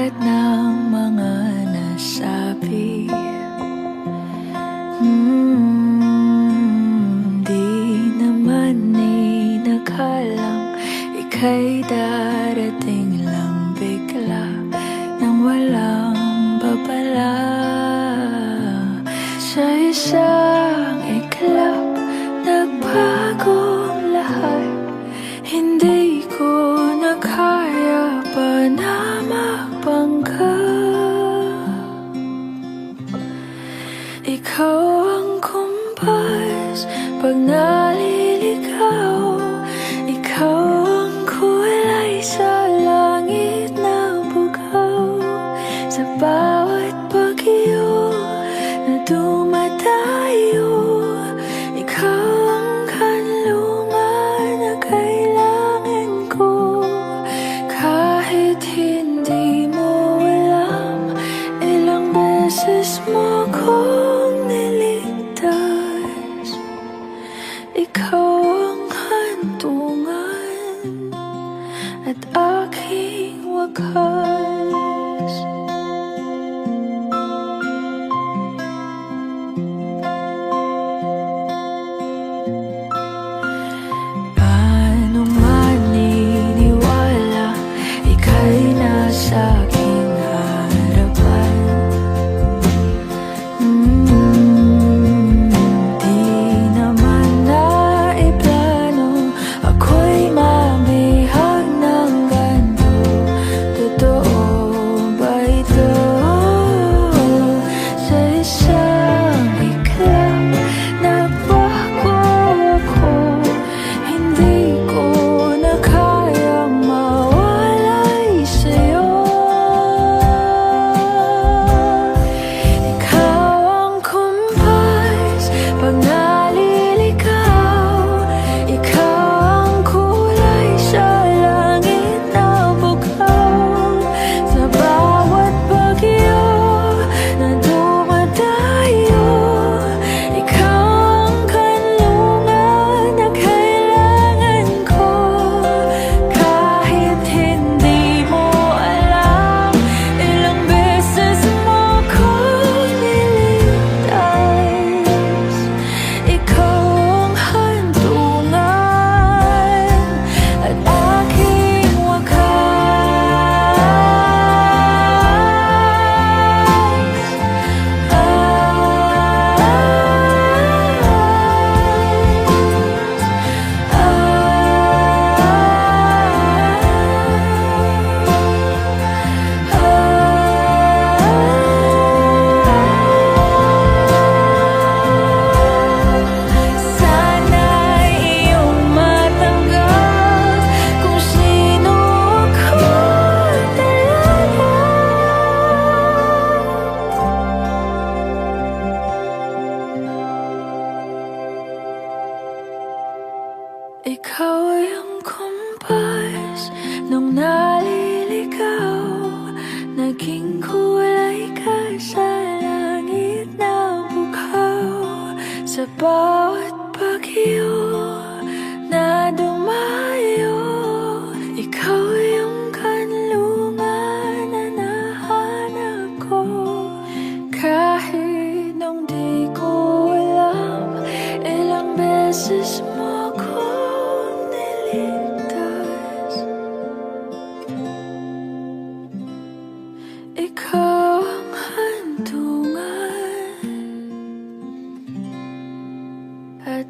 lahat ng mga nasabi. Di naman inakalang ika'y darating lang bigla nang walang babala. Sa isang iglap, nagbagong lahat. Hindi ko na kaya pa na magpangga. Ikaw ang kumpas pag naliligaw. Ikaw ang kulay sa langit na bugaw. Sa bawat bagyo na dumadayo, ikaw ang kanlungan na kailangan ko. Kahit hindi mo alam, ilang beses mo kong niligtas. Ikaw ang hantungan at aking wakas. Paano maniniwala ika'y nasa aking harapan? Di naman naiplano ako'y mabihag ng ganito. Totoo ba ito? Sa isang iglap, nabago ako. Hindi ko na kayang mawalay sa'yo. Ikaw ang kumpas pag naliligaw. Ikaw ang kulay sa langit na bugaw. Sa bawat bagyo na dumadayo, ikaw ang kanlungan na kailangan ko. Kahit hindi mo alam, ilang beses mo kong niligtas. Ikaw ang hantungan at aking sana'y iyong matanggap kung sino ako talaga. Ikaw ang kumpas nung naliligaw. Naging kulay ka sa langit na bugaw. Sa bawat bagyo na dumayo, ikaw yung kanlungan na nahanap ko. Kahit nung di ko alam, ilang beses mo kong niligtas. Ikaw ang hantungan at